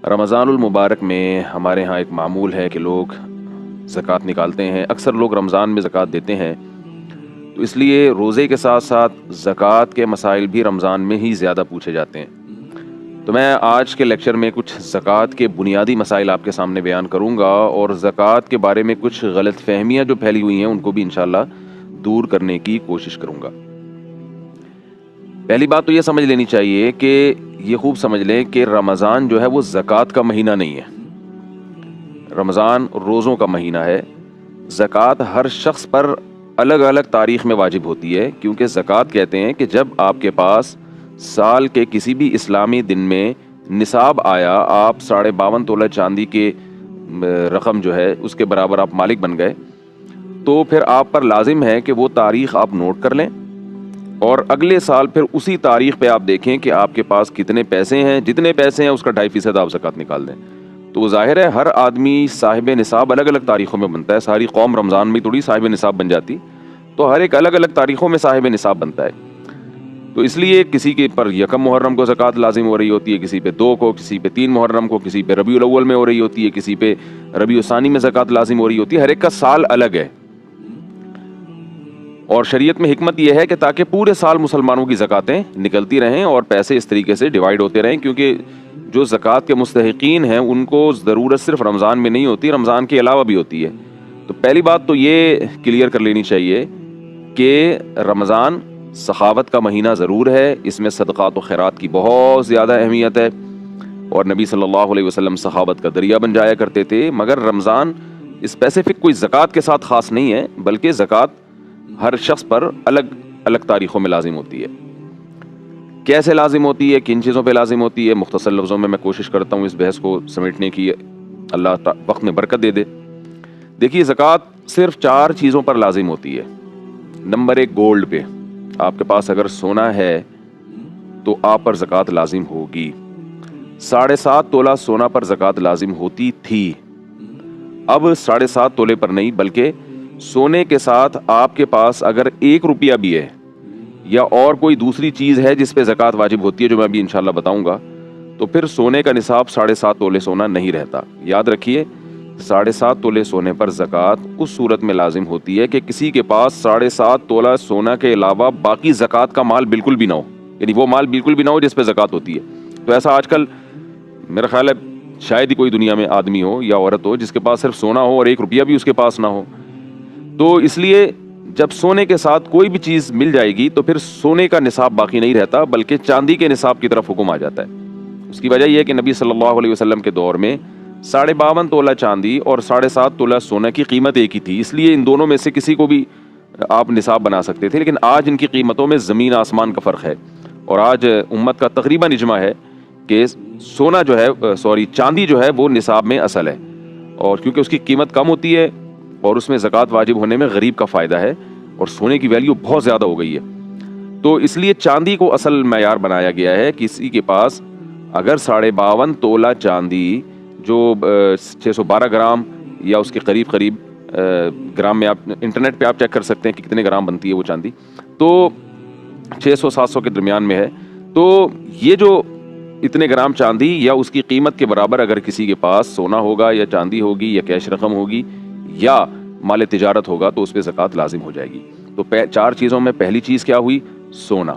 رمضان المبارک میں ہمارے ہاں ایک معمول ہے کہ لوگ زکوٰۃ نکالتے ہیں. اکثر لوگ رمضان میں زکوٰۃ دیتے ہیں، تو اس لیے روزے کے ساتھ ساتھ زکوٰۃ کے مسائل بھی رمضان میں ہی زیادہ پوچھے جاتے ہیں. تو میں آج کے لیکچر میں کچھ زکوٰۃ کے بنیادی مسائل آپ کے سامنے بیان کروں گا، اور زکوٰۃ کے بارے میں کچھ غلط فہمیاں جو پھیلی ہوئی ہیں ان کو بھی انشاءاللہ دور کرنے کی کوشش کروں گا. پہلی بات تو یہ سمجھ لینی چاہیے کہ یہ خوب سمجھ لیں کہ رمضان جو ہے وہ زکوٰۃ کا مہینہ نہیں ہے. رمضان روزوں کا مہینہ ہے. زکوٰۃ ہر شخص پر الگ الگ تاریخ میں واجب ہوتی ہے، کیونکہ زکوٰۃ کہتے ہیں کہ جب آپ کے پاس سال کے کسی بھی اسلامی دن میں نصاب آیا، آپ 52.5 تولہ چاندی کے رقم جو ہے اس کے برابر آپ مالک بن گئے، تو پھر آپ پر لازم ہے کہ وہ تاریخ آپ نوٹ کر لیں، اور اگلے سال پھر اسی تاریخ پہ آپ دیکھیں کہ آپ کے پاس کتنے پیسے ہیں. جتنے پیسے ہیں اس کا 2.5% آپ زکوٰۃ نکال دیں. تو وہ ظاہر ہے ہر آدمی صاحب نصاب الگ الگ تاریخوں میں بنتا ہے. ساری قوم رمضان میں تھوڑی صاحب نصاب بن جاتی، تو ہر ایک الگ الگ تاریخوں میں صاحب نصاب بنتا ہے. تو اس لیے کسی کے پر 1 محرم کو زکوٰۃ لازم ہو رہی ہوتی ہے، کسی پہ 2 کو، کسی پہ 3 محرم کو، کسی پہ ربیع الاول میں ہو رہی ہوتی ہے، کسی پہ ربیع الثانی میں زکوٰۃ لازم ہو رہی ہوتی ہے. ہر ایک کا سال الگ ہے، اور شریعت میں حکمت یہ ہے کہ تاکہ پورے سال مسلمانوں کی زکوٰتیں نکلتی رہیں اور پیسے اس طریقے سے ڈیوائیڈ ہوتے رہیں، کیونکہ جو زکوٰۃ کے مستحقین ہیں ان کو ضرورت صرف رمضان میں نہیں ہوتی، رمضان کے علاوہ بھی ہوتی ہے. تو پہلی بات تو یہ کلیئر کر لینی چاہیے کہ رمضان سخاوت کا مہینہ ضرور ہے، اس میں صدقات و خیرات کی بہت زیادہ اہمیت ہے، اور نبی صلی اللہ علیہ وسلم سخاوت کا دریا بن جایا کرتے تھے. مگر رمضان اسپیسیفک کوئی زکوٰۃ کے ساتھ خاص نہیں ہے، بلکہ زکوٰۃ ہر شخص پر الگ الگ تاریخوں میں لازم ہوتی ہے. کیسے لازم ہوتی ہے، کن چیزوں پہ لازم ہوتی ہے، مختصر لفظوں میں کوشش کرتا ہوں اس بحث کو سمیٹنے کی. اللہ وقت میں برکت دے دے. دیکھیے، زکوٰۃ صرف 4 چیزوں پر لازم ہوتی ہے. نمبر 1، گولڈ پہ. آپ کے پاس اگر سونا ہے تو آپ پر زکوٰۃ لازم ہوگی. 7.5 تولہ سونا پر زکوٰۃ لازم ہوتی تھی. اب 7.5 تولے پر نہیں، بلکہ سونے کے ساتھ آپ کے پاس اگر 1 روپیہ بھی ہے یا اور کوئی دوسری چیز ہے جس پہ زکوٰۃ واجب ہوتی ہے، جو میں ابھی انشاءاللہ بتاؤں گا، تو پھر سونے کا نصاب 7.5 تولے سونا نہیں رہتا. یاد رکھیے، 7.5 تولے سونے پر زکوٰۃ اس صورت میں لازم ہوتی ہے کہ کسی کے پاس 7.5 تولہ سونا کے علاوہ باقی زکوٰۃ کا مال بالکل بھی نہ ہو، یعنی وہ مال بالکل بھی نہ ہو جس پہ زکوٰۃ ہوتی ہے. تو ایسا آج کل میرا خیال ہے شاید ہی کوئی دنیا میں آدمی ہو یا عورت ہو جس کے پاس صرف سونا ہو اور 1 روپیہ بھی اس کے پاس نہ ہو. تو اس لیے جب سونے کے ساتھ کوئی بھی چیز مل جائے گی تو پھر سونے کا نصاب باقی نہیں رہتا، بلکہ چاندی کے نصاب کی طرف حکم آ جاتا ہے. اس کی وجہ یہ ہے کہ نبی صلی اللہ علیہ وسلم کے دور میں 52.5 تولہ چاندی اور 7.5 تولہ سونا کی قیمت ایک ہی تھی. اس لیے ان دونوں میں سے کسی کو بھی آپ نصاب بنا سکتے تھے، لیکن آج ان کی قیمتوں میں زمین آسمان کا فرق ہے. اور آج امت کا تقریباً اجماع ہے کہ سونا جو ہے چاندی جو ہے وہ نصاب میں اصل ہے، اور کیونکہ اس کی قیمت کم ہوتی ہے اور اس میں زکوٰۃ واجب ہونے میں غریب کا فائدہ ہے، اور سونے کی ویلیو بہت زیادہ ہو گئی ہے. تو اس لیے چاندی کو اصل معیار بنایا گیا ہے. کسی کے پاس اگر 52.5 تولہ چاندی جو 612 گرام یا اس کے قریب گرام میں، آپ انٹرنیٹ پہ آپ چیک کر سکتے ہیں کہ کتنے گرام بنتی ہے وہ چاندی، تو 600-700 کے درمیان میں ہے. تو یہ جو اتنے گرام چاندی یا اس کی قیمت کے برابر اگر کسی کے پاس سونا ہوگا یا چاندی ہوگی یا کیش رقم ہوگی یا مال تجارت ہوگا تو اس پہ زکوٰۃ لازم ہو جائے گی. تو 4 چیزوں میں پہلی چیز کیا ہوئی؟ سونا،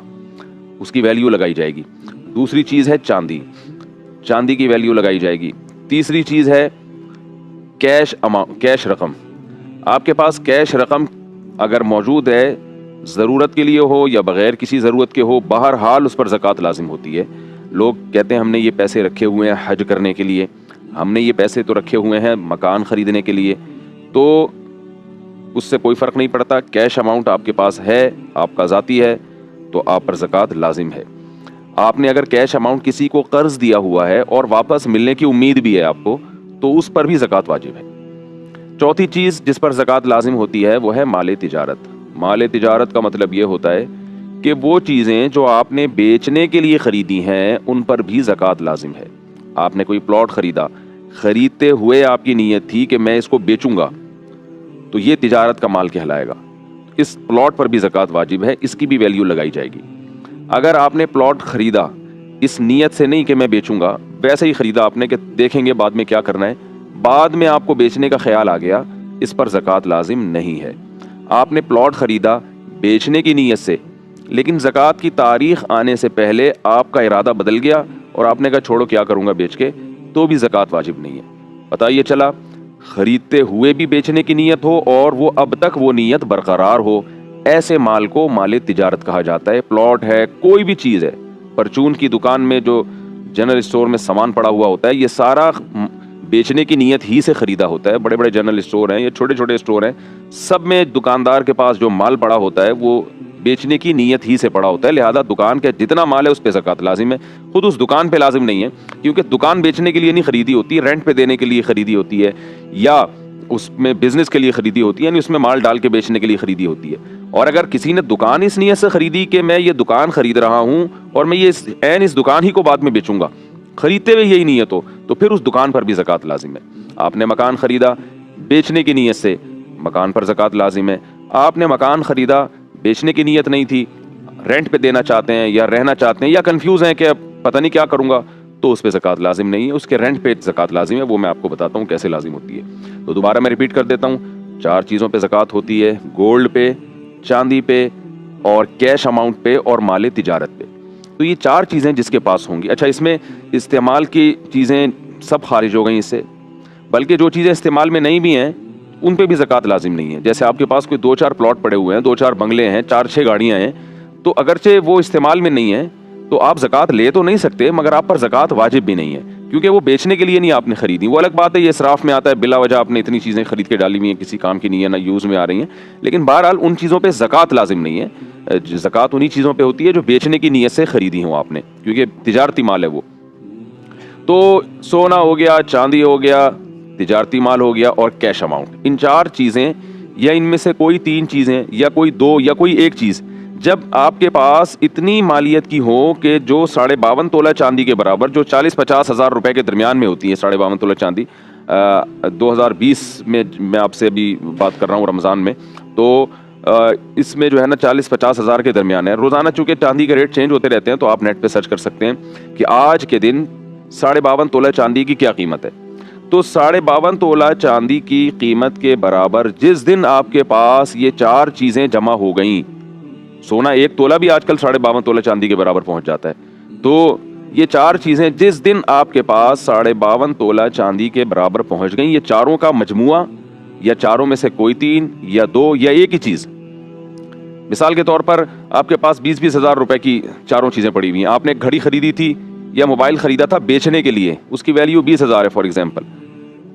اس کی ویلیو لگائی جائے گی. دوسری چیز ہے چاندی، چاندی کی ویلیو لگائی جائے گی. تیسری چیز ہے کیش رقم. آپ کے پاس کیش رقم اگر موجود ہے، ضرورت کے لیے ہو یا بغیر کسی ضرورت کے ہو، بہرحال اس پر زکوٰۃ لازم ہوتی ہے. لوگ کہتے ہیں ہم نے یہ پیسے رکھے ہوئے ہیں حج کرنے کے لیے، ہم نے یہ پیسے تو رکھے ہوئے ہیں مکان خریدنے کے لیے، تو اس سے کوئی فرق نہیں پڑتا. کیش اماؤنٹ آپ کے پاس ہے، آپ کا ذاتی ہے، تو آپ پر زکوٰۃ لازم ہے. آپ نے اگر کیش اماؤنٹ کسی کو قرض دیا ہوا ہے اور واپس ملنے کی امید بھی ہے آپ کو، تو اس پر بھی زکوٰۃ واجب ہے. چوتھی چیز جس پر زکوٰۃ لازم ہوتی ہے وہ ہے مال تجارت. مال تجارت کا مطلب یہ ہوتا ہے کہ وہ چیزیں جو آپ نے بیچنے کے لیے خریدی ہیں ان پر بھی زکوٰۃ لازم ہے. آپ نے کوئی پلاٹ خریدا، خریدتے ہوئے آپ کی نیت تھی کہ میں اس کو بیچوں گا، تو یہ تجارت کا مال کہلائے گا. اس پلاٹ پر بھی زکوٰۃ واجب ہے، اس کی بھی ویلیو لگائی جائے گی. اگر آپ نے پلاٹ خریدا اس نیت سے نہیں کہ میں بیچوں گا، ویسے ہی خریدا آپ نے کہ دیکھیں گے بعد میں کیا کرنا ہے، بعد میں آپ کو بیچنے کا خیال آ گیا، اس پر زکوٰۃ لازم نہیں ہے۔ آپ نے پلاٹ خریدا بیچنے کی نیت سے، لیکن زکوٰۃ کی تاریخ آنے سے پہلے آپ کا ارادہ بدل گیا اور آپ نے کہا چھوڑو کیا کروں گا بیچ کے، تو بھی زکوٰۃ واجب نہیں ہے۔ پتہ یہ چلا خریدتے ہوئے بھی بیچنے کی نیت ہو اور وہ اب تک وہ نیت برقرار ہو، ایسے مال کو مال تجارت کہا جاتا ہے۔ پلاٹ ہے، کوئی بھی چیز ہے، پرچون کی دکان میں جو جنرل اسٹور میں سامان پڑا ہوا ہوتا ہے، یہ سارا بیچنے کی نیت ہی سے خریدا ہوتا ہے۔ بڑے بڑے جنرل اسٹور ہیں یا چھوٹے چھوٹے اسٹور ہیں، سب میں دکاندار کے پاس جو مال پڑا ہوتا ہے وہ بیچنے کی نیت ہی سے پڑا ہوتا ہے، لہذا دکان کے جتنا مال ہے اس پہ زکوٰۃ لازم ہے۔ خود اس دکان پہ لازم نہیں ہے، کیونکہ دکان بیچنے کے لیے نہیں خریدی ہوتی، رینٹ پہ دینے کے لیے خریدی ہوتی ہے، یا اس میں بزنس کے لیے خریدی ہوتی ہے، یعنی اس میں مال ڈال کے بیچنے کے لیے خریدی ہوتی ہے۔ اور اگر کسی نے دکان اس نیت سے خریدی کہ میں یہ دکان خرید رہا ہوں اور میں یہ اس دکان ہی کو بعد میں بیچوں گا، خریدتے ہوئے یہی نیت ہو، تو پھر اس دکان پر بھی زکوٰۃ لازم ہے۔ آپ نے مکان خریدا بیچنے کی نیت سے، مکان پر زکوٰۃ لازم ہے۔ آپ نے مکان خریدا بیچنے کی نیت نہیں تھی، رینٹ پہ دینا چاہتے ہیں یا رہنا چاہتے ہیں یا کنفیوز ہیں کہ اب پتہ نہیں کیا کروں گا، تو اس پہ زکوٰۃ لازم نہیں ہے، اس کے رینٹ پہ زکوٰۃ لازم ہے۔ وہ میں آپ کو بتاتا ہوں کیسے لازم ہوتی ہے۔ تو دوبارہ میں ریپیٹ کر دیتا ہوں، 4 چیزوں پہ زکوٰۃ ہوتی ہے: گولڈ پہ، چاندی پہ، اور کیش اماؤنٹ پہ، اور مال تجارت پہ۔ تو یہ 4 چیزیں جس کے پاس ہوں گی۔ اچھا، اس میں استعمال کی چیزیں سب خارج ہو گئیں اس سے، بلکہ جو چیزیں استعمال میں نہیں بھی ہیں ان پہ بھی زکوٰۃ لازم نہیں ہے۔ جیسے آپ کے پاس کوئی 2-4 پلاٹ پڑے ہوئے ہیں، 2-4 بنگلے ہیں، 4-6 گاڑیاں ہیں، تو اگرچہ وہ استعمال میں نہیں ہیں تو آپ زکوٰۃ لے تو نہیں سکتے، مگر آپ پر زکوٰۃ واجب بھی نہیں ہے، کیونکہ وہ بیچنے کے لیے نہیں آپ نے خریدی۔ وہ الگ بات ہے، یہ اسراف میں آتا ہے، بلا وجہ آپ نے اتنی چیزیں خرید کے ڈالی ہوئی ہیں، کسی کام کی نہیں ہے، نہ یوز میں آ رہی ہیں، لیکن بہرحال ان چیزوں پہ زکوٰۃ لازم نہیں ہے۔ زکوٰۃ انہی چیزوں پہ ہوتی ہے جو بیچنے کی نیت سے خریدی ہوں آپ نے، کیونکہ تجارتی مال ہے وہ۔ تو سونا ہو گیا، چاندی ہو گیا، تجارتی مال ہو گیا، اور کیش اماؤنٹ، ان 4 چیزیں یا ان میں سے کوئی 3 چیزیں یا کوئی 2 یا کوئی ایک چیز جب آپ کے پاس اتنی مالیت کی ہو کہ جو 52.5 تولہ چاندی کے برابر، جو 40-50 ہزار روپے کے درمیان میں ہوتی ہے 52.5 تولہ چاندی، 2020 میں میں آپ سے ابھی بات کر رہا ہوں رمضان میں، تو اس میں جو ہے نا 40-50 ہزار کے درمیان ہے۔ روزانہ چونکہ چاندی کے ریٹ چینج ہوتے رہتے ہیں تو آپ نیٹ پہ سرچ کر سکتے ہیں کہ آج کے دن 52.5 تولہ چاندی کی کیا قیمت ہے۔ تو 52.5 تولہ چاندی کی قیمت کے برابر جس دن آپ کے پاس یہ 4 چیزیں جمع ہو گئیں، سونا 1 تولہ بھی آج کل 52.5 تولہ چاندی کے برابر پہنچ جاتا ہے، تو یہ 4 چیزیں جس دن آپ کے پاس 52.5 تولہ چاندی کے برابر پہنچ گئیں، یہ چاروں کا مجموعہ یا چاروں میں سے کوئی 3 یا 2 یا ایک ہی چیز، مثال کے طور پر آپ کے پاس 20-20 ہزار روپے کی چاروں چیزیں پڑی ہوئی ہیں، آپ نے ایک گھڑی خریدی تھی یا موبائل خریدا تھا بیچنے کے لیے، اس کی ویلیو 20 ہزار ہے فار ایگزامپل،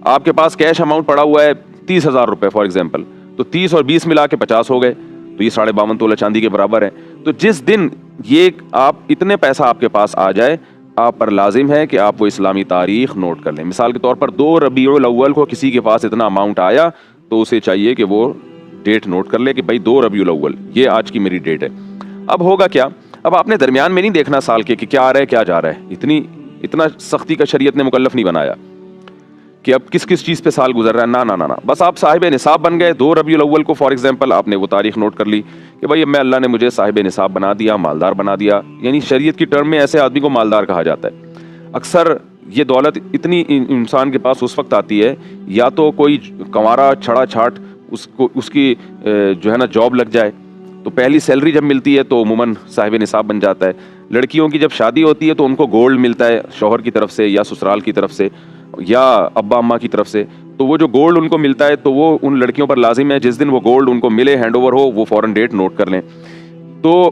آپ کے پاس کیش اماؤنٹ پڑا ہوا ہے 30 ہزار روپے فار ایگزامپل، تو 30 اور 20 ملا کے 50 ہو گئے، تو یہ 52.5 تولہ چاندی کے برابر ہے۔ تو جس دن یہ آپ اتنے پیسہ آپ کے پاس آ جائے، آپ پر لازم ہے کہ آپ وہ اسلامی تاریخ نوٹ کر لیں۔ مثال کے طور پر 2 ربیع الاول کو کسی کے پاس اتنا اماؤنٹ آیا تو اسے چاہیے کہ وہ ڈیٹ نوٹ کر لے کہ بھائی 2 ربیع الاول یہ آج کی میری ڈیٹ ہے۔ اب ہوگا کیا، اب آپ نے درمیان میں نہیں دیکھنا سال کے کہ کیا آ رہا ہے کیا جا رہا ہے، اتنا سختی کا شریعت نے مکلف نہیں بنایا کہ اب کس چیز پہ سال گزر رہا ہے، نہ، بس آپ صاحب نصاب بن گئے 2 ربیع الاول کو فار ایگزامپل، آپ نے وہ تاریخ نوٹ کر لی کہ بھائی میں اللہ نے مجھے صاحب نصاب بنا دیا، مالدار بنا دیا، یعنی شریعت کی ٹرم میں ایسے آدمی کو مالدار کہا جاتا ہے۔ اکثر یہ دولت اتنی انسان کے پاس اس وقت آتی ہے یا تو کوئی کنوارا چھڑا چھاٹ اس کی جو ہے نا جاب لگ جائے، تو پہلی سیلری جب ملتی ہے تو عموماً صاحب نصاب بن جاتا ہے۔ لڑکیوں کی جب شادی ہوتی ہے تو ان کو گولڈ ملتا ہے شوہر کی طرف سے یا سسرال کی طرف سے یا ابا اماں کی طرف سے، تو وہ جو گولڈ ان کو ملتا ہے تو وہ ان لڑکیوں پر لازم ہے جس دن وہ گولڈ ان کو ملے، ہینڈ اوور ہو، وہ فوراً ڈیٹ نوٹ کر لیں۔ تو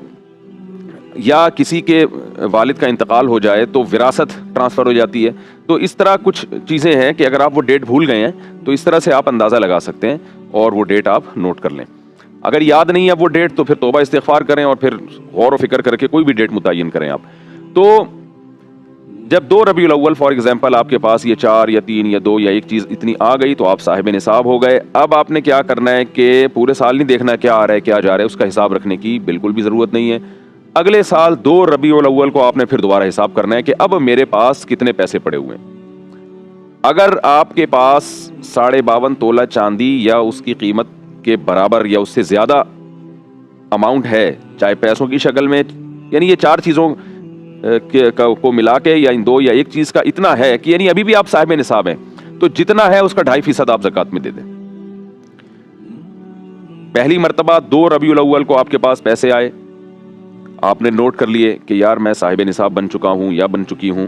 یا کسی کے والد کا انتقال ہو جائے تو وراثت ٹرانسفر ہو جاتی ہے، تو اس طرح کچھ چیزیں ہیں کہ اگر آپ وہ ڈیٹ بھول گئے ہیں تو اس طرح سے آپ اندازہ لگا سکتے ہیں اور وہ ڈیٹ آپ نوٹ کر لیں۔ اگر یاد نہیں ہے وہ ڈیٹ تو پھر توبہ استغفار کریں اور پھر غور و فکر کر کے کوئی بھی ڈیٹ متعین کریں آپ۔ تو جب 2 ربیع الاول فار ایگزامپل آپ کے پاس یہ 4 یا 3 یا 2 یا ایک چیز اتنی آ گئی تو آپ صاحب نصاب ہو گئے۔ اب آپ نے کیا کرنا ہے کہ پورے سال نہیں دیکھنا کیا آ رہا ہے کیا جا رہا ہے، اس کا حساب رکھنے کی بالکل بھی ضرورت نہیں ہے۔ اگلے سال 2 ربیع الاول کو آپ نے پھر دوبارہ حساب کرنا ہے کہ اب میرے پاس کتنے پیسے پڑے ہوئے ہیں۔ اگر آپ کے پاس 52.5 تولہ چاندی یا اس کی قیمت کے برابر یا اس سے زیادہ اماؤنٹ ہے، چاہے پیسوں کی شکل میں، یعنی یہ 4 چیزوں کو ملا کے یا ان دو یا ایک چیز کا اتنا ہے کہ یعنی ابھی بھی آپ صاحب نصاب ہیں تو جتنا ہے اس کا 2.5% آپ زکوٰۃ میں دے دیں. پہلی مرتبہ 2 ربیع الاول کو آپ کے پاس پیسے آئے, آپ نے نوٹ کر لیے کہ یار میں صاحب نصاب بن چکا ہوں یا بن چکی ہوں.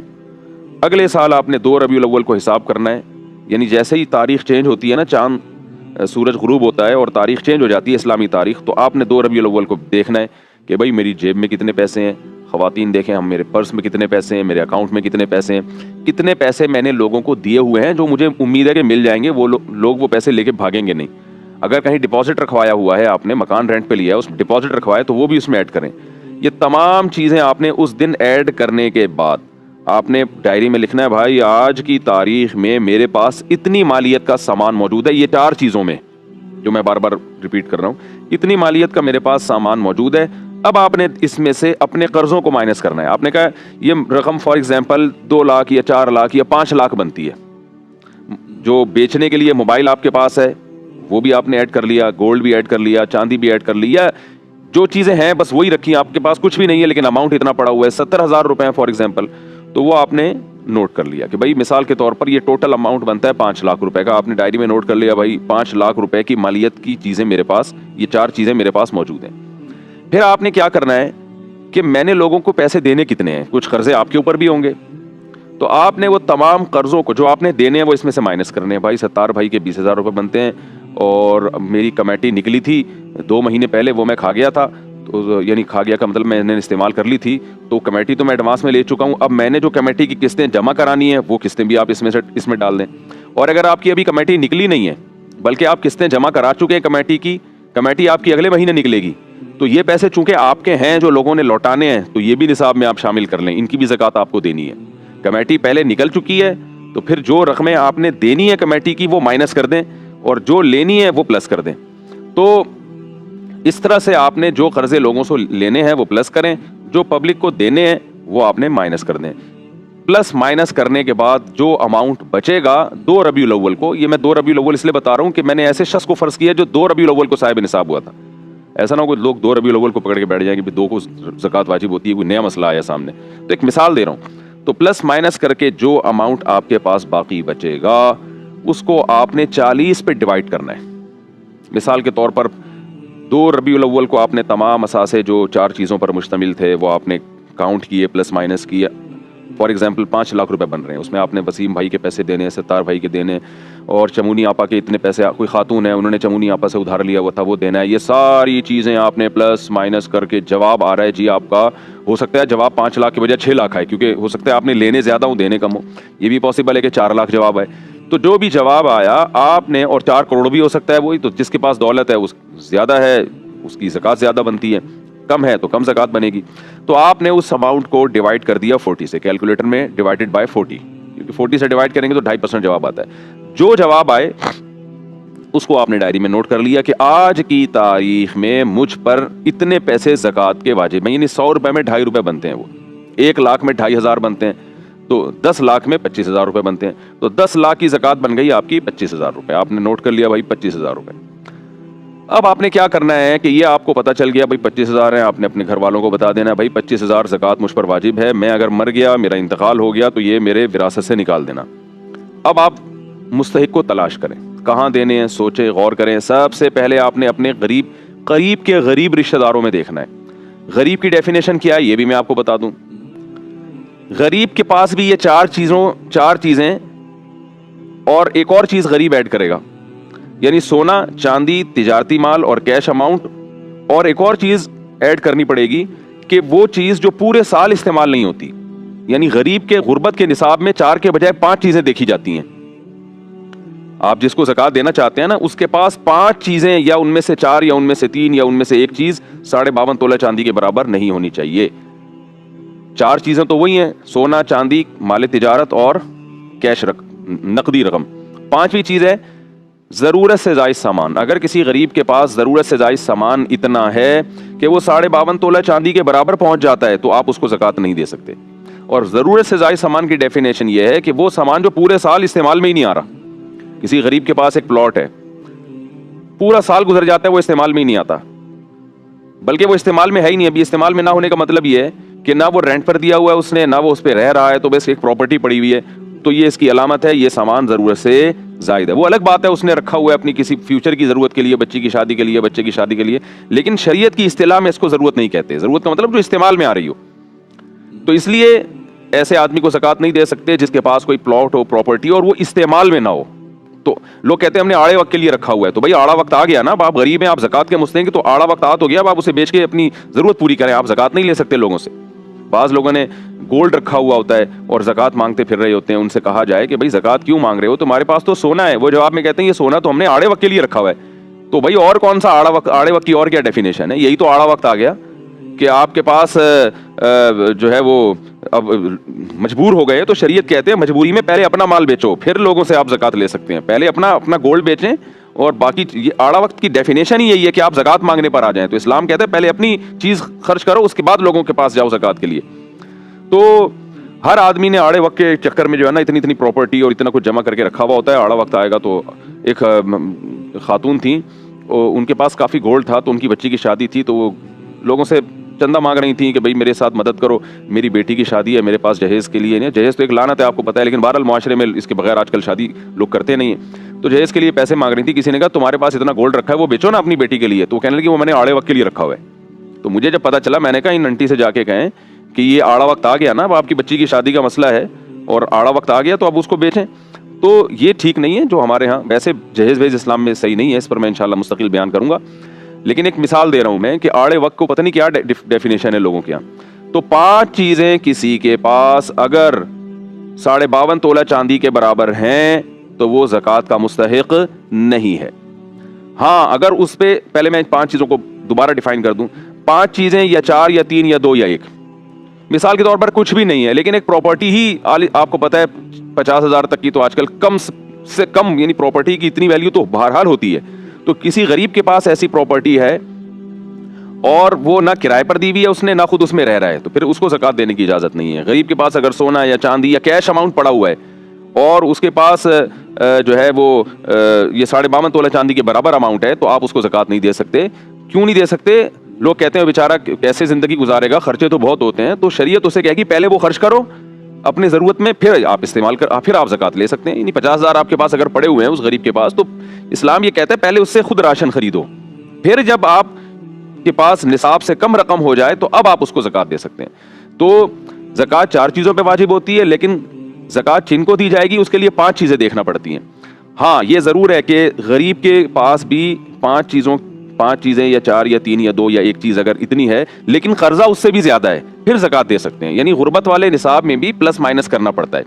اگلے سال آپ نے 2 ربیع الاول کو حساب کرنا ہے, یعنی جیسے ہی تاریخ چینج ہوتی ہے نا, چاند سورج غروب ہوتا ہے اور تاریخ چینج ہو جاتی ہے اسلامی تاریخ, تو آپ نے 2 ربیع الاول کو دیکھنا ہے کہ بھائی میری جیب میں کتنے پیسے ہیں. خواتین دیکھیں ہم, میرے پرس میں کتنے پیسے ہیں, میرے اکاؤنٹ میں کتنے پیسے ہیں, کتنے پیسے میں نے لوگوں کو دیے ہوئے ہیں جو مجھے امید ہے کہ مل جائیں گے, وہ لوگ وہ پیسے لے کے بھاگیں گے نہیں. اگر کہیں ڈپازٹ رکھوایا ہوا ہے, آپ نے مکان رینٹ پہ لیا ہے, اس ڈپازٹ رکھوایا تو وہ بھی اس میں ایڈ کریں. یہ تمام چیزیں آپ نے اس دن ایڈ کرنے کے بعد آپ نے ڈائری میں لکھنا ہے بھائی آج کی تاریخ میں میرے پاس اتنی مالیت کا سامان موجود ہے. یہ 4 چیزوں میں جو میں بار بار ریپیٹ کر رہا ہوں, اتنی مالیت کا میرے پاس سامان موجود ہے. اب آپ نے اس میں سے اپنے قرضوں کو مائنس کرنا ہے. آپ نے کہا یہ رقم فار ایگزامپل 2 لاکھ یا 4 لاکھ یا 5 لاکھ بنتی ہے. جو بیچنے کے لیے موبائل آپ کے پاس ہے وہ بھی آپ نے ایڈ کر لیا, گولڈ بھی ایڈ کر لیا, چاندی بھی ایڈ کر لیا, جو چیزیں ہیں بس وہی رکھی ہیں. آپ کے پاس کچھ بھی نہیں ہے لیکن اماؤنٹ اتنا پڑا ہوا ہے 70,000 روپے فار ایگزامپل, تو وہ آپ نے نوٹ کر لیا کہ بھائی مثال کے طور پر یہ ٹوٹل اماؤنٹ بنتا ہے 5 لاکھ روپے کا. آپ نے ڈائری میں نوٹ کر لیا بھائی 5 لاکھ روپے کی مالیت کی چیزیں میرے پاس, یہ 4 چیزیں میرے پاس موجود ہیں. پھر آپ نے کیا کرنا ہے کہ میں نے لوگوں کو پیسے دینے کتنے ہیں, کچھ قرضے آپ کے اوپر بھی ہوں گے, تو آپ نے وہ تمام قرضوں کو جو آپ نے دینے ہیں وہ اس میں سے مائنس کرنے ہیں. بھائی 70 بھائی کے 20,000 روپے بنتے ہیں اور میری کمیٹی نکلی تھی 2 مہینے پہلے, وہ میں کھا گیا تھا, تو یعنی کھا گیا کا مطلب میں نے استعمال کر لی تھی, تو کمیٹی تو میں ایڈوانس میں لے چکا ہوں. اب میں نے جو کمیٹی کی قسطیں جمع کرانی ہیں وہ قسطیں بھی آپ اس میں ڈال دیں. اور اگر آپ کی ابھی کمیٹی نکلی نہیں ہے بلکہ آپ قسطیں جمع کرا چکے ہیں کمیٹی کی, کمیٹی آپ کی اگلے مہینے نکلے گی, تو یہ پیسے چونکہ آپ کے ہیں جو لوگوں نے لوٹانے ہیں تو یہ بھی نصاب میں آپ شامل کر لیں, ان کی بھی زکوٰۃ آپ کو دینی ہے. کمیٹی پہلے نکل چکی ہے تو پھر جو رقمیں آپ نے دینی ہے کمیٹی کی وہ مائنس کر دیں اور جو لینی ہے وہ پلس کر دیں. تو اس طرح سے آپ نے جو قرضے لوگوں سے لینے ہیں وہ پلس کریں, جو پبلک کو دینے ہیں وہ آپ نے مائنس کر دیں. پلس مائنس کرنے کے بعد جو اماؤنٹ بچے گا 2 ربیع الاول کو, یہ میں 2 ربیع الاول اس لیے بتا رہا ہوں کہ میں نے ایسے شخص کو فرض کیا جو 2 ربیع الاول کو صاحب نصاب ہوا تھا. ایسا نہ ہو کہ لوگ 2 ربیع الاول کو پکڑ کے بیٹھ جائیں کہ 2 کو زکوٰۃ واجب ہوتی ہے, کوئی نیا مسئلہ آیا سامنے. تو ایک مثال دے رہا ہوں. تو پلس مائنس کر کے جو اماؤنٹ آپ کے پاس باقی بچے گا اس کو آپ نے 40 پہ ڈیوائڈ کرنا ہے. مثال کے طور پر 2 ربیع الاول کو آپ نے تمام اثاثے جو 4 چیزوں پر مشتمل تھے وہ آپ نے کاؤنٹ کیے, پلس مائنس کیے. فار ایگزامپل 5 لاکھ روپے بن رہے ہیں, اس میں آپ نے وسیم بھائی کے پیسے دینے, 70 بھائی کے دینے, اور چمونی آپا کے اتنے پیسے, کوئی خاتون ہے انہوں نے چمونی آپا سے ادھار لیا ہوا تھا وہ دینا ہے. یہ ساری چیزیں آپ نے پلس مائنس کر کے جواب آ رہا ہے جی آپ کا, ہو سکتا ہے جواب 5 لاکھ کے بجائے 6 لاکھ آئے, کیونکہ ہو سکتا ہے آپ نے لینے زیادہ ہوں دینے کم ہو. یہ بھی پاسبل ہے کہ 4 لاکھ جواب آئے. تو جو بھی جواب آیا آپ نے, اور 4 کروڑ بھی ہو سکتا ہے وہی, تو جس کے پاس دولت ہے اس زیادہ ہے اس کی زکوٰۃ زیادہ بنتی ہے, کم ہے تو کم زکوٰۃ بنے گی. تو آپ نے اس اماؤنٹ کو ڈیوائڈ کر دیا 40 سے, کیلکولیٹر میں ڈیوائڈڈ بائی 40, کیونکہ 40 سے ڈیوائڈ کریں گے تو 2.5% جواب آتا ہے. جو جواب آئے اس کو آپ نے ڈائری میں نوٹ کر لیا کہ آج کی تاریخ میں مجھ پر اتنے پیسے زکوٰۃ کے واجب ہیں, یعنی 100 روپے میں 2.5 روپے بنتے ہیں, وہ 1 لاکھ میں 2.5 بنتے ہیں, تو 10 لاکھ میں 25,000 روپے بنتے ہیں. تو 10 لاکھ کی زکوٰۃ بن گئی آپ کی 25,000 روپے. آپ نے نوٹ کر لیا بھائی 25,000 روپے. اب آپ نے کیا کرنا ہے کہ یہ آپ کو پتا چل گیا بھائی 25,000 ہیں, آپ نے اپنے گھر والوں کو بتا دینا بھائی 25,000 زکوٰۃ مجھ پر واجب ہے, میں اگر مر گیا, میرا انتقال ہو گیا تو یہ میرے وراثت سے نکال دینا. اب آپ مستحق کو تلاش کریں, کہاں دینے ہیں, سوچیں, غور کریں. سب سے پہلے آپ نے اپنے قریب کے غریب رشتہ داروں میں دیکھنا ہے. غریب کی ڈیفینیشن کیا ہے یہ بھی میں آپ کو بتا دوں. غریب کے پاس بھی یہ 4 چیزیں اور ایک اور چیز غریب ایڈ کرے گا, یعنی سونا, چاندی, تجارتی مال اور کیش اماؤنٹ, اور ایک اور چیز ایڈ کرنی پڑے گی کہ وہ چیز جو پورے سال استعمال نہیں ہوتی. یعنی غریب کے غربت کے نصاب میں 4 کے بجائے 5 چیزیں دیکھی جاتی ہیں. آپ جس کو زکوٰۃ دینا چاہتے ہیں نا اس کے پاس 5 چیزیں, یا ان میں سے 4 یا ان میں سے 3 یا ان میں سے ایک چیز 52.5 تولہ چاندی کے برابر نہیں ہونی چاہیے. 4 چیزیں تو وہی ہیں, سونا, چاندی, مال تجارت اور کیش نقدی رقم. 5ویں چیز ہے ضرورت سے زائد سامان. اگر کسی غریب کے پاس ضرورت سے زائد سامان اتنا ہے کہ وہ 52.5 تولہ چاندی کے برابر پہنچ جاتا ہے تو آپ اس کو زکوٰۃ نہیں دے سکتے. اور ضرورت سے زائد سامان کی ڈیفینیشن یہ ہے کہ وہ سامان جو پورے سال استعمال میں ہی نہیں آ رہا. کسی غریب کے پاس ایک پلاٹ ہے, پورا سال گزر جاتا ہے وہ استعمال میں ہی نہیں آتا, بلکہ وہ استعمال میں ہے ہی نہیں. ابھی استعمال میں نہ ہونے کا مطلب یہ ہے کہ نہ وہ رینٹ پر دیا ہوا ہے اس نے، نہ وہ اس پہ رہ رہا ہے، تو بس ایک پراپرٹی پڑی ہوئی ہے، تو یہ اس کی علامت ہے یہ سامان ضرورت سے زائد ہے۔ وہ الگ بات ہے اس نے رکھا ہوا ہے اپنی کسی فیوچر کی ضرورت کے لیے، بچی کی شادی کے لیے، بچے کی شادی کے لیے، لیکن شریعت کی اصطلاح میں اس کو ضرورت نہیں کہتے۔ ضرورت کا مطلب جو استعمال میں آ رہی ہو، تو اس لیے ایسے آدمی کو زکوٰۃ نہیں دے سکتے جس کے پاس کوئی پلاٹ ہو، پراپرٹی اور وہ استعمال میں نہ ہو۔ تو لوگ کہتے ہیں ہم نے آڑے وقت کے لیے رکھا ہوا ہے، تو بھائی آڑا وقت آ گیا نا، اب آپ غریب ہیں، آپ زکوٰۃ کے مستحق ہیں، تو آڑا وقت آ تو گیا، اب آپ اسے بیچ کے اپنی ضرورت پوری کریں، آپ زکوٰۃ نہیں لے سکتے لوگوں سے۔ بعض لوگوں نے گولڈ رکھا ہوا ہوتا ہے اور زکوٰۃ مانگتے پھر رہے ہوتے ہیں، ان سے کہا جائے کہ بھائی زکوٰۃ کیوں مانگ رہے ہو، تمہارے پاس تو سونا ہے، وہ جواب میں کہتے ہیں یہ سونا تو ہم نے آڑے وقت کے لیے رکھا ہوا ہے۔ تو بھائی اور کون سا آڑا وقت، آڑے وقت کی اور کیا ڈیفینیشن ہے؟ یہی تو آڑا وقت آ گیا کہ آپ کے پاس جو ہے وہ اب مجبور ہو گئے، تو شریعت کہتے ہیں مجبوری میں پہلے اپنا مال بیچو، پھر لوگوں سے آپ زکوٰۃ لے سکتے ہیں۔ پہلے اپنا گولڈ بیچیں، اور باقی یہ آڑا وقت کی ڈیفینیشن ہی یہی ہے کہ آپ زکوٰۃ مانگنے پر آ جائیں۔ تو اسلام کہتا ہے پہلے اپنی چیز خرچ کرو، اس کے بعد لوگوں کے پاس جاؤ زکوٰۃ کے لیے۔ تو ہر آدمی نے آڑے وقت کے چکر میں جو ہے نا اتنی پراپرٹی اور اتنا کچھ جمع کر کے رکھا ہوا ہوتا ہے۔ آڑا وقت آئے گا تو ایک خاتون تھیں، ان کے پاس کافی گولڈ تھا، تو ان کی بچی کی شادی تھی، تو وہ لوگوں سے چندہ مانگ رہی تھیں کہ بھائی میرے ساتھ مدد کرو، میری بیٹی کی شادی ہے، میرے پاس جہیز کے لیے نہیں، جہیز تو ایک لعنت ہے آپ کو پتہ ہے، لیکن بہرحال معاشرے میں اس کے بغیر آج کل شادی لوگ کرتے نہیں ہیں، تو جہیز کے لیے پیسے مانگ رہی تھی۔ کسی نے کہا تمہارے پاس اتنا گولڈ رکھا ہے وہ بیچو نا اپنی بیٹی کے لیے، تو وہ کہنے لگی وہ میں نے آڑے وقت کے لیے رکھا ہوا ہے۔ تو مجھے جب پتا چلا، میں نے کہا ان انٹی سے جا کے کہیں کہ یہ آڑا وقت آ گیا نا، اب آپ کی بچی کی شادی کا مسئلہ ہے اور آڑا وقت آ گیا تو اب اس کو بیچیں، تو یہ ٹھیک نہیں ہے جو ہمارے ہاں ویسے جہیز ویز اسلام میں صحیح نہیں ہے، اس پر میں انشاءاللہ مستقل بیان کروں گا، لیکن ایک مثال دے رہا ہوں میں کہ آڑے وقت کو پتہ نہیں کیا ڈیفینیشن ہے لوگوں کے یہاں۔ تو 5 چیزیں کسی کے پاس اگر 52.5 تولہ چاندی کے برابر ہیں تو وہ زکوٰۃ کا مستحق نہیں ہے۔ ہاں اگر اس پہ، پہلے میں 5 چیزوں کو دوبارہ ڈیفائن کر دوں، 5 چیزیں یا 4 یا 3 یا 2 یا 1، مثال کے طور پر کچھ بھی نہیں ہے لیکن ایک پراپرٹی ہی آپ کو پتا ہے 50,000 تک کی تو آج کل کم سے کم، یعنی پراپرٹی کی اتنی ویلیو تو بہرحال ہوتی ہے۔ تو کسی غریب کے پاس ایسی پراپرٹی ہے اور وہ نہ کرائے پر دی ہوئی ہے اس نے، نہ خود اس میں رہ رہا ہے، تو پھر اس کو زکوٰۃ دینے کی اجازت نہیں ہے۔ غریب کے پاس اگر سونا یا چاندی یا کیش اماؤنٹ پڑا ہوا ہے اور اس کے پاس جو ہے وہ یہ 52.5 تولہ چاندی کے برابر اماؤنٹ ہے، تو آپ اس کو زکوٰۃ نہیں دے سکتے۔ کیوں نہیں دے سکتے؟ لوگ کہتے ہیں بیچارہ کیسے زندگی گزارے گا، خرچے تو بہت ہوتے ہیں، تو شریعت اسے کہے گی پہلے وہ خرچ کرو اپنی ضرورت میں، پھر آپ استعمال پھر آپ زکوٰۃ لے سکتے ہیں۔ یعنی 50,000 آپ کے پاس اگر پڑے ہوئے ہیں اس غریب کے پاس، تو اسلام یہ کہتا ہے پہلے اس سے خود راشن خریدو، پھر جب آپ کے پاس نصاب سے کم رقم ہو جائے تو اب آپ اس کو زکوٰۃ دے سکتے ہیں۔ تو زکوٰۃ 4 چیزوں پہ واجب ہوتی ہے، لیکن زکوٰۃ جن کو دی جائے گی اس کے لیے 5 چیزیں دیکھنا پڑتی ہیں۔ ہاں یہ ضرور ہے کہ غریب کے پاس بھی 5 چیزیں یا 4 یا 3 یا 2 یا 1 چیز اگر اتنی ہے لیکن قرضہ اس سے بھی زیادہ ہے، پھر زکوٰۃ دے سکتے ہیں۔ یعنی غربت والے نصاب میں بھی پلس مائنس کرنا پڑتا ہے،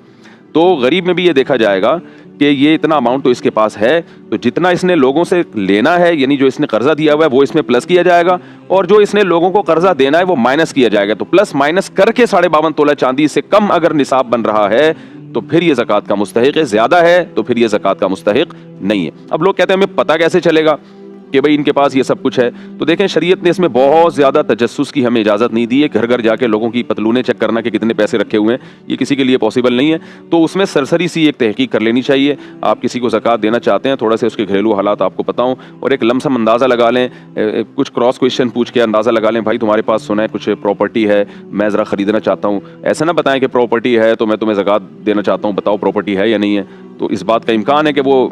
تو غریب میں بھی یہ دیکھا جائے گا کہ یہ اتنا اماؤنٹ تو اس کے پاس ہے، تو جتنا اس نے لوگوں سے لینا ہے، یعنی جو اس نے قرضہ دیا ہوا ہے وہ اس میں پلس کیا جائے گا، اور جو اس نے لوگوں کو قرضہ دینا ہے وہ مائنس کیا جائے گا۔ تو پلس مائنس کر کے 52.5 تولہ چاندی سے کم اگر نصاب بن رہا ہے تو پھر یہ زکوٰۃ کا مستحق ہے، زیادہ ہے تو پھر یہ زکوٰۃ کا مستحق نہیں ہے۔ اب لوگ کہتے ہیں ہمیں پتہ کیسے چلے گا کہ بھئی ان کے پاس یہ سب کچھ ہے؟ تو دیکھیں شریعت نے اس میں بہت زیادہ تجسس کی ہمیں اجازت نہیں دی ہے، گھر گھر جا کے لوگوں کی پتلونیں چیک کرنا کہ کتنے پیسے رکھے ہوئے ہیں، یہ کسی کے لیے پاسبل نہیں ہے۔ تو اس میں سرسری سی ایک تحقیق کر لینی چاہیے۔ آپ کسی کو زکوٰۃ دینا چاہتے ہیں، تھوڑا سے اس کے گھریلو حالات آپ کو پتہ ہوں، اور ایک لمسم اندازہ لگا لیں، کچھ کراس کویشچن پوچھ کے اندازہ لگا لیں، بھائی تمہارے پاس سنا ہے کچھ پراپرٹی ہے، میں ذرا خریدنا چاہتا ہوں۔ ایسا نہ بتائیں کہ پراپرٹی ہے تو میں تمہیں زکوٰۃ دینا چاہتا ہوں، بتاؤ پراپرٹی ہے یا نہیں ہے۔ تو اس بات کا امکان ہے کہ وہ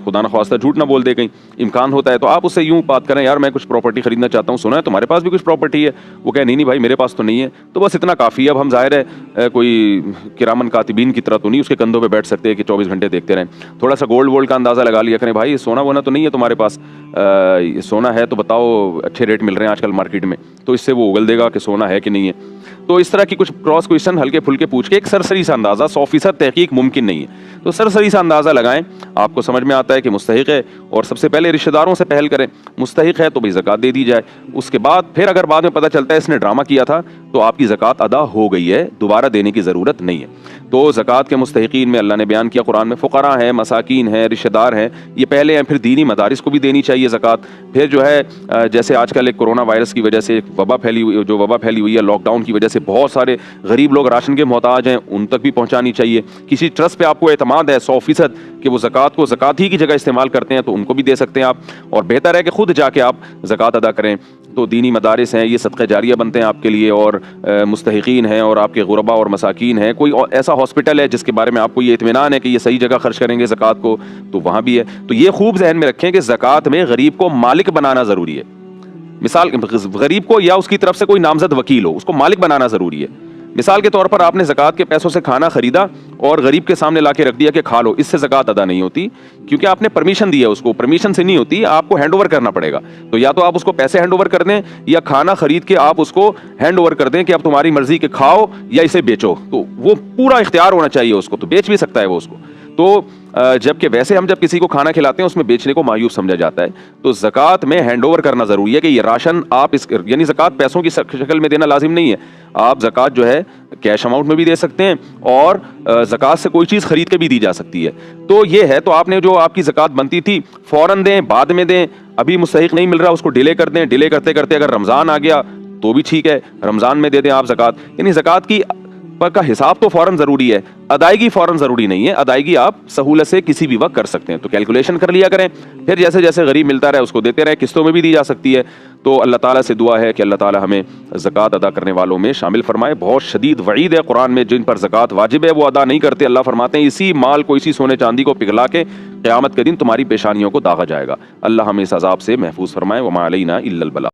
خدا نخواستہ جھوٹ نہ بول دے، کہیں امکان ہوتا ہے، تو آپ اس سے یوں بات کریں، یار میں کچھ پراپرٹی خریدنا چاہتا ہوں، سنا ہے تمہارے پاس بھی کچھ پراپرٹی ہے؟ وہ کہے نہیں بھائی میرے پاس تو نہیں ہے، تو بس اتنا کافی ہے۔ اب ہم ظاہر ہے کوئی کرامن کاتبین کی طرح تو نہیں اس کے کندھوں پہ بیٹھ سکتے کہ 24 گھنٹے دیکھتے رہیں۔ تھوڑا سا گولڈ کا اندازہ لگا لیا کریں، بھائی سونا وونا تو نہیں ہے تمہارے پاس؟ سونا ہے تو بتاؤ، اچھے ریٹ مل رہے ہیں آج کل مارکیٹ میں، تو اس سے وہ اگل دے گا کہ سونا ہے کہ نہیں ہے۔ تو اس طرح کی کچھ کراس کویشچن ہلکے پھلکے پوچھ کے ایک سرسری سا اندازہ، 100% تحقیق ممکن نہیں ہے، تو سرسری سا اندازہ لگائیں، آپ کو سمجھ میں آتا ہے کہ مستحق ہے، اور سب سے پہلے رشتہ داروں سے پہل کریں، مستحق ہے تو بھائی زکوٰۃ دے دی جائے۔ اس کے بعد پھر اگر بعد میں پتہ چلتا ہے اس نے ڈرامہ کیا تھا تو آپ کی زکوٰۃ ادا ہو گئی ہے، دوبارہ دینے کی ضرورت نہیں ہے۔ تو زکوٰۃ کے مستحقین میں اللہ نے بیان کیا قرآن میں، فقراء ہیں، مساکین ہیں، رشتہ دار ہیں، یہ پہلے ہیں۔ پھر دینی مدارس کو بھی دینی چاہیے زکوٰۃ۔ پھر جو ہے جیسے آج کل ایک کورونا وائرس کی وجہ سے ایک وبا پھیلی ہوئی ہے، لاک ڈاؤن کی وجہ سے بہت سارے غریب لوگ راشن کے محتاج ہیں، ان تک بھی پہنچانی چاہیے۔ کسی ٹرسٹ پہ آپ کو اعتماد ہے 100% کہ وہ زکوٰۃ کو زکوٰۃ ہی کی جگہ استعمال کرتے ہیں، تو ان کو بھی دے سکتے ہیں آپ، اور بہتر ہے کہ خود جا کے آپ زکوٰۃ ادا کریں۔ تو دینی مدارس ہیں، یہ صدقہ جاریہ بنتے ہیں آپ کے لیے، اور مستحقین ہیں اور آپ کے غربا اور مساکین ہیں، کوئی ایسا ہاسپٹل ہے جس کے بارے میں آپ کو یہ اطمینان ہے کہ یہ صحیح جگہ خرچ کریں گے زکوٰۃ کو، تو وہاں بھی ہے۔ تو یہ خوب ذہن میں رکھیں کہ زکوٰۃ میں غریب کو مالک بنانا ضروری ہے۔ مثال، غریب کو یا اس کی طرف سے کوئی نامزد وکیل ہو، اس کو مالک بنانا ضروری ہے۔ مثال کے طور پر آپ نے زکوٰۃ کے پیسوں سے کھانا خریدا اور غریب کے سامنے لا کے رکھ دیا کہ کھا لو، اس سے زکوٰۃ ادا نہیں ہوتی، کیونکہ آپ نے پرمیشن دی ہے اس کو، پرمیشن سے نہیں ہوتی، آپ کو ہینڈ اوور کرنا پڑے گا۔ تو یا تو آپ اس کو پیسے ہینڈ اوور کر دیں، یا کھانا خرید کے آپ اس کو ہینڈ اوور کر دیں کہ اب تمہاری مرضی کہ کھاؤ یا اسے بیچو، تو وہ پورا اختیار ہونا چاہیے اس کو، تو بیچ بھی سکتا ہے وہ اس کو۔ تو جبکہ ویسے ہم جب کسی کو کھانا کھلاتے ہیں اس میں بیچنے کو معیوب سمجھا جاتا ہے، تو زکوٰۃ میں ہینڈ اوور کرنا ضروری ہے کہ یہ راشن آپ یعنی زکوٰۃ پیسوں کی شکل میں دینا لازم نہیں ہے، آپ زکوٰۃ جو ہے کیش اماؤنٹ میں بھی دے سکتے ہیں، اور زکوٰۃ سے کوئی چیز خرید کے بھی دی جا سکتی ہے۔ تو یہ ہے، تو آپ نے جو آپ کی زکوٰۃ بنتی تھی فوراً دیں، بعد میں دیں، ابھی مستحق نہیں مل رہا اس کو ڈیلے کر دیں، ڈیلے کرتے کرتے اگر رمضان آ گیا تو بھی ٹھیک ہے، رمضان میں دے دیں آپ زکوٰۃ۔ یعنی زکوٰۃ کی کا حساب تو فوراً ضروری ہے، ادائیگی فوراً ضروری نہیں ہے، ادائیگی آپ سہولت سے کسی بھی وقت کر سکتے ہیں۔ تو کیلکولیشن کر لیا کریں، پھر جیسے جیسے غریب ملتا رہے اس کو دیتے رہے، قسطوں میں بھی دی جا سکتی ہے۔ تو اللہ تعالیٰ سے دعا ہے کہ اللہ تعالیٰ ہمیں زکوٰۃ ادا کرنے والوں میں شامل فرمائے۔ بہت شدید وعید ہے قرآن میں، جن پر زکوٰۃ واجب ہے وہ ادا نہیں کرتے، اللہ فرماتے ہیں اسی مال کو، اسی سونے چاندی کو پگھلا کے قیامت کے دن تمہاری پیشانیوں کو داغا جائے گا۔ اللہ ہمیں اس عذاب سے محفوظ فرمائے۔ وما علینا الا البلاغ۔